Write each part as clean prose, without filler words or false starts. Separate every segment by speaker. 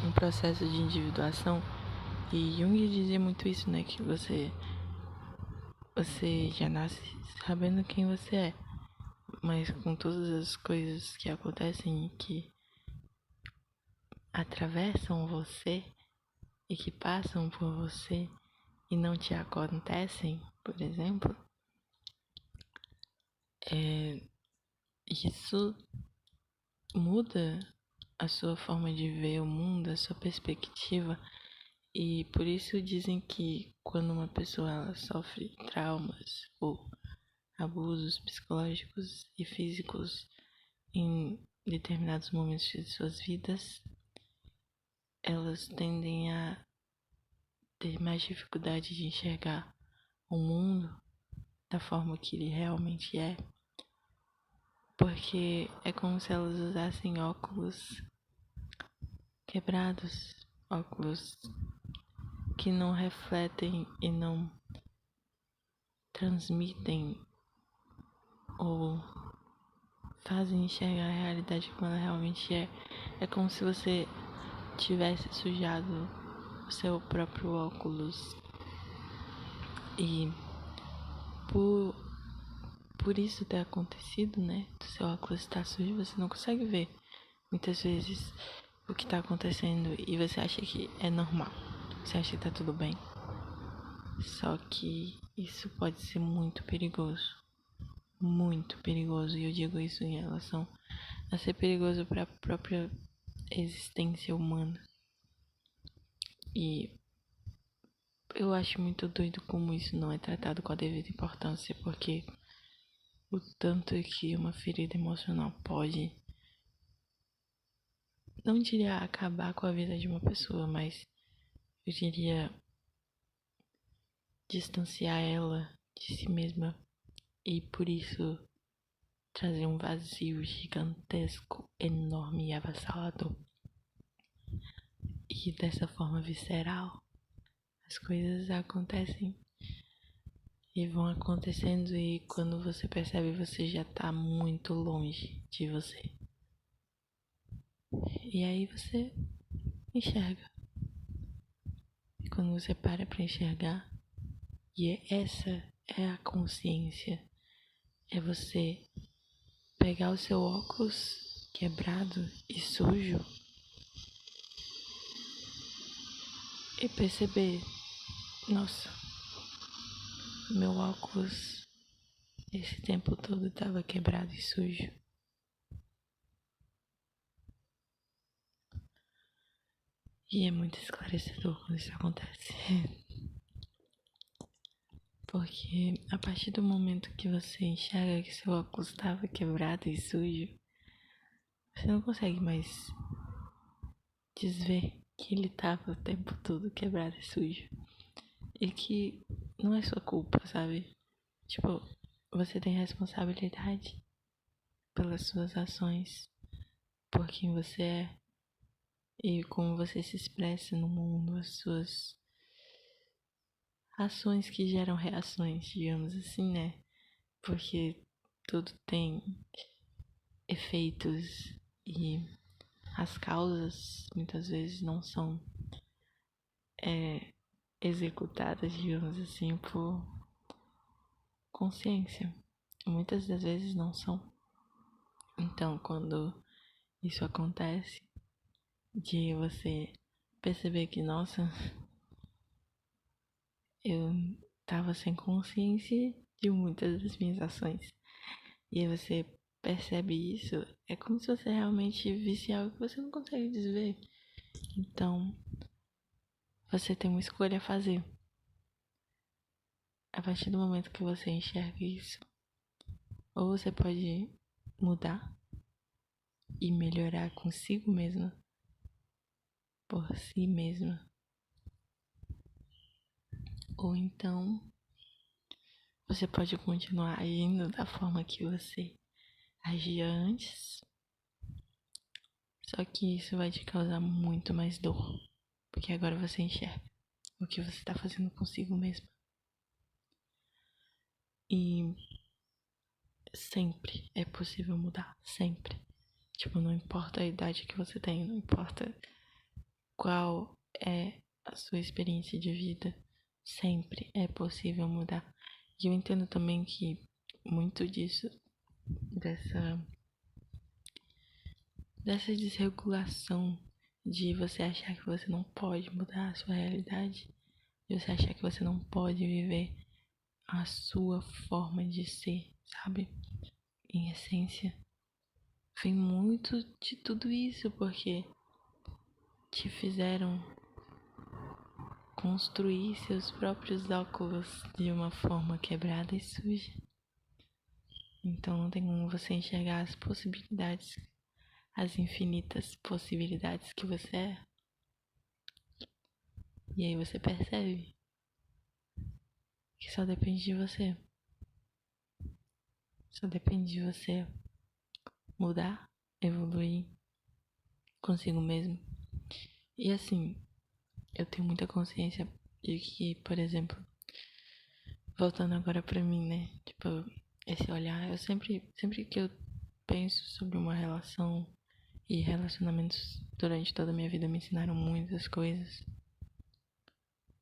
Speaker 1: Um processo de individuação, e Jung dizia muito isso, né, que você já nasce sabendo quem você é, mas com todas as coisas que acontecem e que atravessam você e que passam por você e não te acontecem, por exemplo, isso muda a sua forma de ver o mundo, a sua perspectiva. E por isso dizem que quando uma pessoa ela sofre traumas ou abusos psicológicos e físicos em determinados momentos de suas vidas, elas tendem a ter mais dificuldade de enxergar o mundo da forma que ele realmente é, porque é como se elas usassem óculos quebrados, óculos que não refletem e não transmitem ou fazem enxergar a realidade como ela realmente é. É como se você tivesse sujado o seu próprio óculos e por isso ter acontecido, né? O seu óculos está sujo, você não consegue ver muitas vezes o que está acontecendo e você acha que é normal, você acha que tá tudo bem. Só que isso pode ser muito perigoso. muito perigoso. E eu digo isso em relação a ser perigoso para a própria existência humana. E eu acho muito doido como isso não é tratado com a devida importância, porque o tanto que uma ferida emocional pode, não diria acabar com a vida de uma pessoa, mas eu diria distanciar ela de si mesma e por isso trazer um vazio gigantesco, enorme e avassalador. E dessa forma visceral, as coisas acontecem e vão acontecendo, e quando você percebe, você já tá muito longe de você. E aí você enxerga. E quando você para pra enxergar, essa é a consciência, é você pegar o seu óculos quebrado e sujo e perceber, nossa, meu óculos esse tempo todo estava quebrado e sujo. E é muito esclarecedor quando isso acontece. Porque a partir do momento que você enxerga que seu óculos estava quebrado e sujo, você não consegue mais desver que ele estava o tempo todo quebrado e sujo. E que não é sua culpa, sabe? Tipo, você tem responsabilidade pelas suas ações, por quem você é e como você se expressa no mundo, as suas ações que geram reações, digamos assim, né? Porque tudo tem efeitos e as causas muitas vezes não são executadas, digamos assim, por consciência. Muitas das vezes não são. Então, quando isso acontece, de você perceber que, nossa, eu tava sem consciência de muitas das minhas ações. E aí você percebe isso, é como se você realmente visse algo que você não consegue desver. Então, você tem uma escolha a fazer. A partir do momento que você enxerga isso, ou você pode mudar e melhorar consigo mesma, por si mesma, ou então você pode continuar agindo da forma que você agia antes, só que isso vai te causar muito mais dor, porque agora você enxerga o que você está fazendo consigo mesma. E sempre é possível mudar, sempre. Tipo, não importa a idade que você tem, não importa qual é a sua experiência de vida, sempre é possível mudar. E eu entendo também que muito disso, dessa desregulação de você achar que você não pode mudar a sua realidade, de você achar que você não pode viver a sua forma de ser, sabe? Em essência, vem muito de tudo isso, porque te fizeram construir seus próprios óculos de uma forma quebrada e suja. Então não tem como você enxergar as possibilidades, as infinitas possibilidades que você é. E aí você percebe que só depende de você. Só depende de você mudar, evoluir consigo mesmo. E assim, eu tenho muita consciência de que, por exemplo, voltando agora pra mim, né? Tipo, esse olhar, eu sempre que eu penso sobre uma relação e relacionamentos durante toda a minha vida me ensinaram muitas coisas.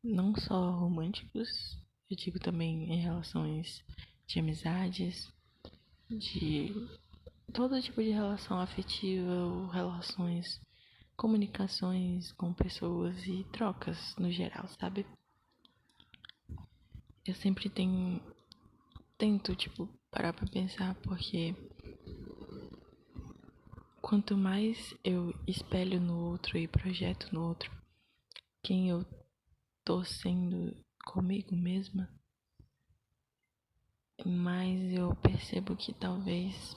Speaker 1: Não só românticos, eu digo também em relações de amizades, de todo tipo de relação afetiva, ou relações, comunicações com pessoas e trocas no geral, sabe? Eu sempre tento, tipo, parar pra pensar, porque quanto mais eu espelho no outro e projeto no outro quem eu tô sendo comigo mesma, mais eu percebo que talvez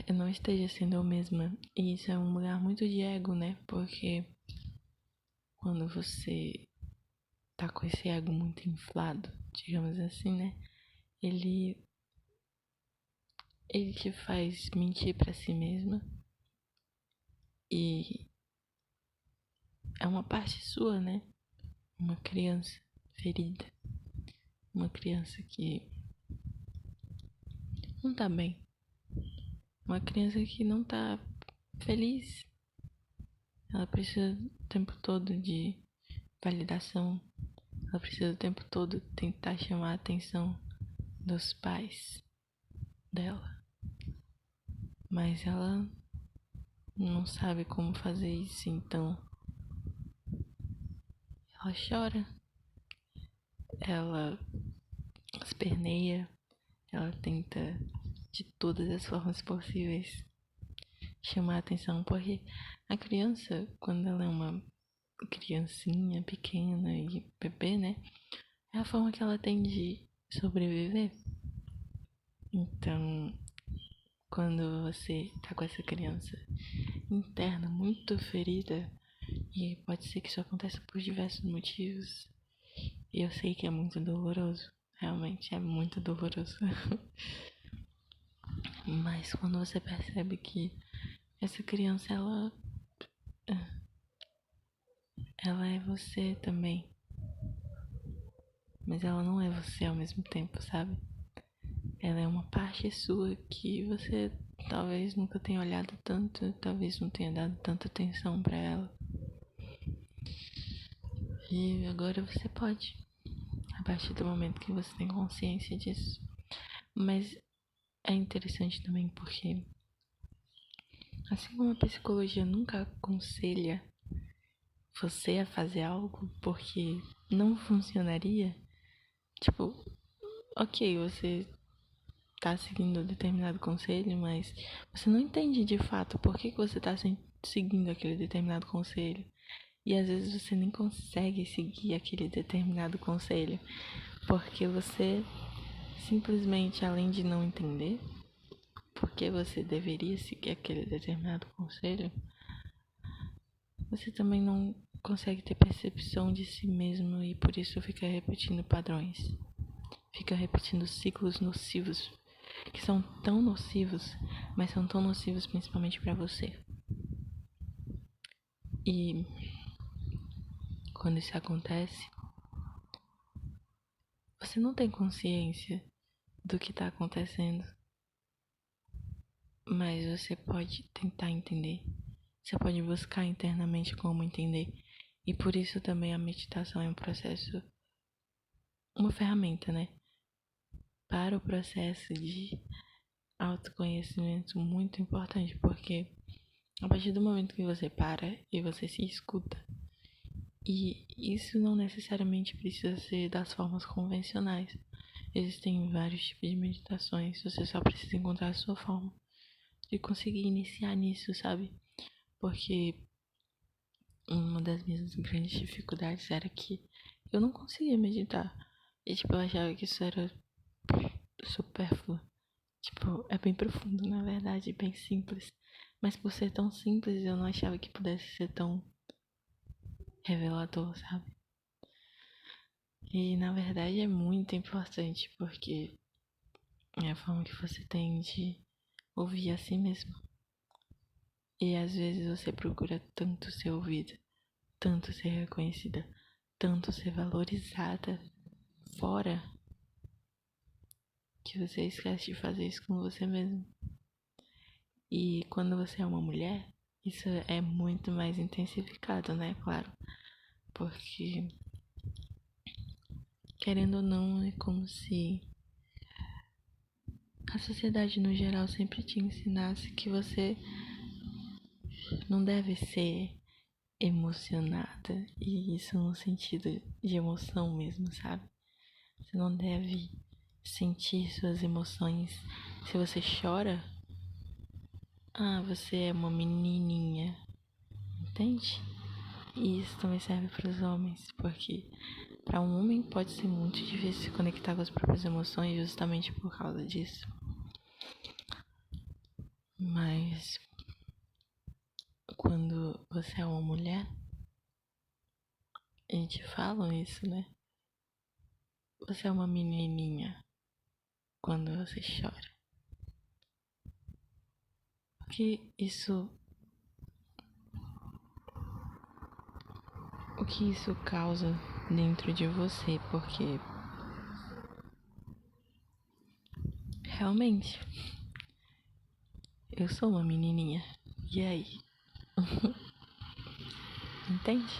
Speaker 1: eu não esteja sendo eu mesma. E isso é um lugar muito de ego, né? Porque quando você tá com esse ego muito inflado, digamos assim, né? Ele te faz mentir pra si mesma. E é uma parte sua, né? Uma criança ferida. Uma criança que não tá bem. Uma criança que não tá feliz. Ela precisa o tempo todo de validação. Ela precisa o tempo todo tentar chamar a atenção dos pais dela. Mas ela não sabe como fazer isso, então ela chora, ela esperneia, ela tenta de todas as formas possíveis chamar a atenção, porque a criança, quando ela é uma criancinha pequena e bebê, né, é a forma que ela tem de sobreviver. Então, quando você tá com essa criança interna muito ferida, e pode ser que isso aconteça por diversos motivos, e eu sei que é muito doloroso, realmente é muito doloroso. Mas quando você percebe que essa criança, ela é você também, mas ela não é você ao mesmo tempo, sabe? Ela é uma parte sua que você talvez nunca tenha olhado tanto, talvez não tenha dado tanta atenção pra ela. E agora você pode, a partir do momento que você tem consciência disso. Mas é interessante também porque, assim como a psicologia nunca aconselha você a fazer algo porque não funcionaria, tipo, ok, você tá seguindo determinado conselho, mas você não entende de fato por que você tá seguindo aquele determinado conselho. E às vezes você nem consegue seguir aquele determinado conselho, porque você simplesmente, além de não entender por que você deveria seguir aquele determinado conselho, você também não consegue ter percepção de si mesmo e por isso fica repetindo padrões. Fica repetindo ciclos nocivos, que são tão nocivos, mas são tão nocivos principalmente para você. E quando isso acontece, você não tem consciência do que tá acontecendo, mas você pode tentar entender. Você pode buscar internamente como entender. E por isso também a meditação é um processo, uma ferramenta, né? Para o processo de autoconhecimento muito importante, porque a partir do momento que você para e você se escuta, e isso não necessariamente precisa ser das formas convencionais. Existem vários tipos de meditações, você só precisa encontrar a sua forma de conseguir iniciar nisso, sabe? Porque uma das minhas grandes dificuldades era que eu não conseguia meditar. E tipo, eu achava que isso era supérfluo. Tipo, é bem profundo, na verdade, bem simples. Mas por ser tão simples, eu não achava que pudesse ser tão revelador, sabe? E na verdade é muito importante, porque é a forma que você tem de ouvir a si mesmo. E às vezes você procura tanto ser ouvida, tanto ser reconhecida, tanto ser valorizada fora, que você esquece de fazer isso com você mesmo. E quando você é uma mulher, isso é muito mais intensificado, né? Claro. Porque, querendo ou não, é como se a sociedade no geral sempre te ensinasse que você não deve ser emocionada. E isso no sentido de emoção mesmo, sabe? Você não deve sentir suas emoções. Se você chora, você é uma menininha, entende? E isso também serve para os homens, porque para um homem pode ser muito difícil se conectar com as próprias emoções justamente por causa disso. Mas quando você é uma mulher, e te falam isso, né? Você é uma menininha quando você chora. O que isso causa dentro de você? Porque realmente eu sou uma menininha. E aí? Entende?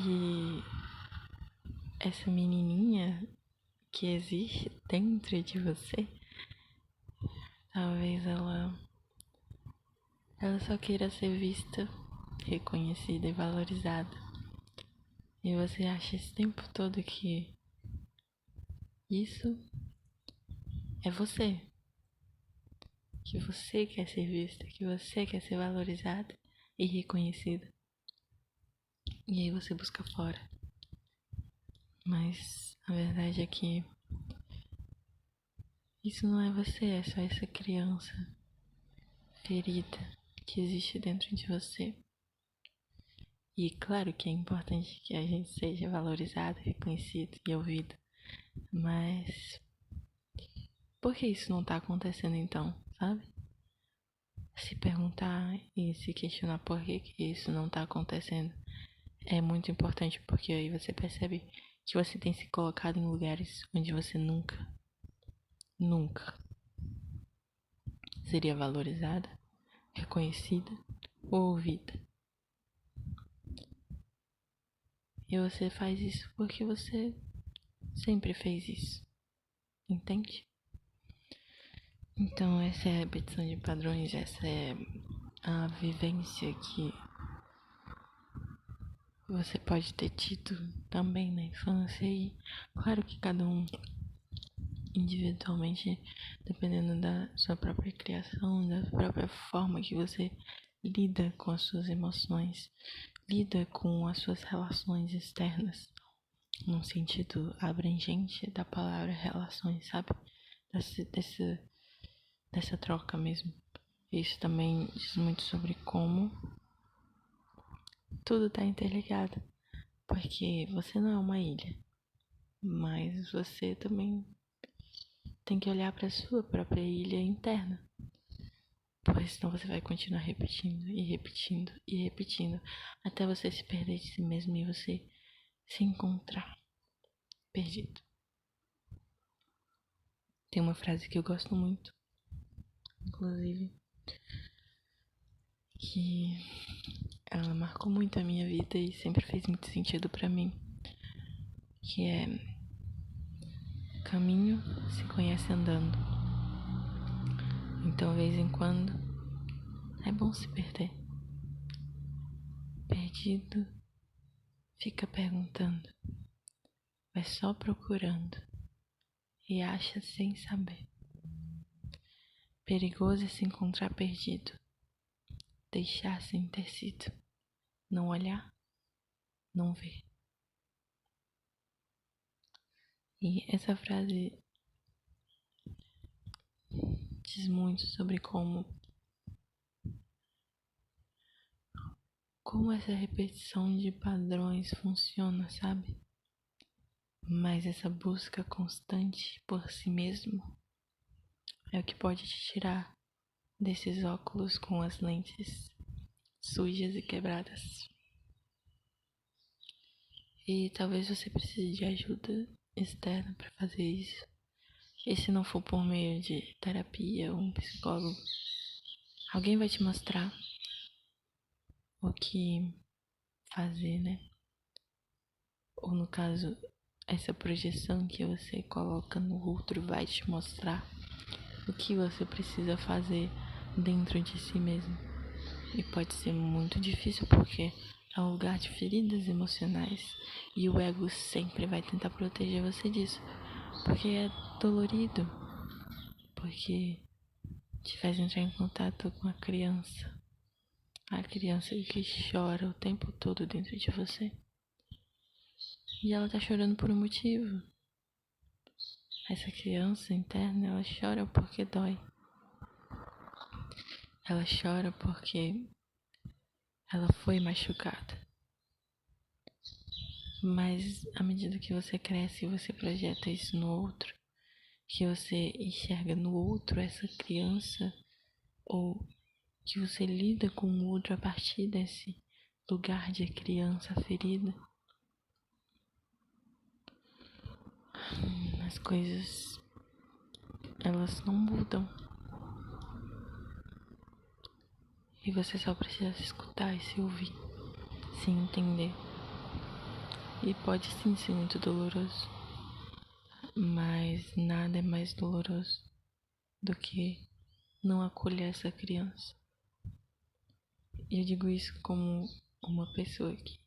Speaker 1: E essa menininha que existe dentro de você, talvez ela só queira ser vista, reconhecida e valorizada. E você acha esse tempo todo que isso é você. Que você quer ser vista, que você quer ser valorizada e reconhecida. E aí você busca fora. Mas a verdade é que isso não é você, é só essa criança ferida que existe dentro de você. E claro que é importante que a gente seja valorizado, reconhecido e ouvido. Mas por que isso não tá acontecendo então, sabe? Se perguntar e se questionar por que isso não tá acontecendo é muito importante, porque aí você percebe que você tem se colocado em lugares onde você nunca seria valorizada, reconhecida ou ouvida. E você faz isso porque você sempre fez isso, entende? Então essa é a repetição de padrões, essa é a vivência que você pode ter tido também na infância. E claro que cada um individualmente, dependendo da sua própria criação, da própria forma que você lida com as suas emoções, lida com as suas relações externas, num sentido abrangente da palavra relações, sabe? Dessa troca mesmo. Isso também diz muito sobre como tudo está interligado, porque você não é uma ilha, mas você também tem que olhar para sua própria ilha interna, pois senão você vai continuar repetindo e repetindo e repetindo até você se perder de si mesmo e você se encontrar perdido. Tem uma frase que eu gosto muito, inclusive, que ela marcou muito a minha vida e sempre fez muito sentido pra mim, que é: caminho se conhece andando. Então, de vez em quando, é bom se perder. Perdido, fica perguntando, vai só procurando e acha sem saber. Perigoso é se encontrar perdido, deixar sem ter sido, não olhar, não ver. E essa frase diz muito sobre como essa repetição de padrões funciona, sabe? Mas essa busca constante por si mesmo é o que pode te tirar desses óculos com as lentes sujas e quebradas. E talvez você precise de ajuda externa para fazer isso. E se não for por meio de terapia ou um psicólogo, alguém vai te mostrar o que fazer, né? Ou no caso, essa projeção que você coloca no outro vai te mostrar o que você precisa fazer dentro de si mesmo. E pode ser muito difícil porque é um lugar de feridas emocionais e o ego sempre vai tentar proteger você disso, porque é dolorido, porque te faz entrar em contato com a criança que chora o tempo todo dentro de você. E ela tá chorando por um motivo. Essa criança interna, ela chora porque dói. Ela chora porque ela foi machucada. Mas à medida que você cresce, você projeta isso no outro, que você enxerga no outro essa criança, ou que você lida com o outro a partir desse lugar de criança ferida, as coisas, elas não mudam. E você só precisa se escutar e se ouvir, se entender. E pode sim ser muito doloroso, mas nada é mais doloroso do que não acolher essa criança. E eu digo isso como uma pessoa que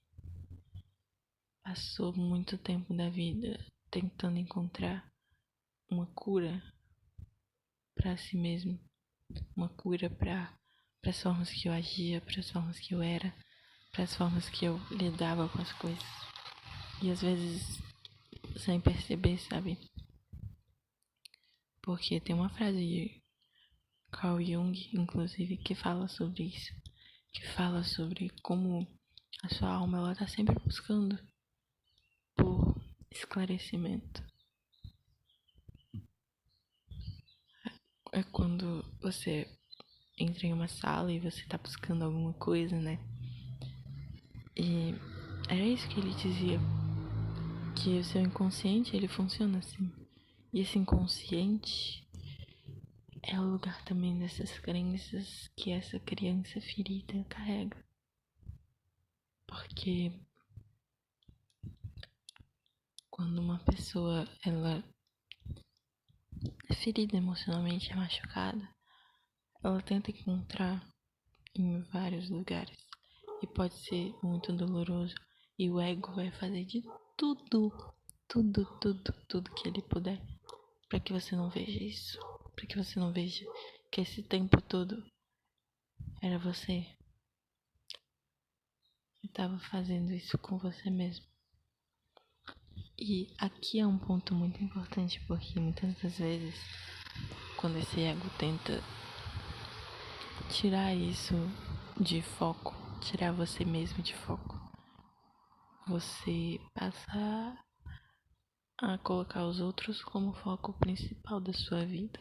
Speaker 1: passou muito tempo da vida tentando encontrar uma cura para si mesmo, uma cura para as formas que eu agia, para as formas que eu era, para as formas que eu lidava com as coisas. E às vezes sem perceber, sabe? Porque tem uma frase de Carl Jung, inclusive, que fala sobre isso, que fala sobre como a sua alma ela tá sempre buscando por esclarecimento. É quando você entra em uma sala e você tá buscando alguma coisa, né? E era isso que ele dizia, que o seu inconsciente, ele funciona assim. E esse inconsciente é o lugar também dessas crenças que essa criança ferida carrega. Porque quando uma pessoa, ela é ferida emocionalmente, é machucada, ela tenta encontrar em vários lugares. E pode ser muito doloroso. E o ego vai fazer de tudo que ele puder para que você não veja isso. Para que você não veja que esse tempo todo era você que estava fazendo isso com você mesmo. E aqui é um ponto muito importante, porque muitas das vezes, quando esse ego tenta tirar isso de foco, tirar você mesmo de foco, você passa a colocar os outros como foco principal da sua vida.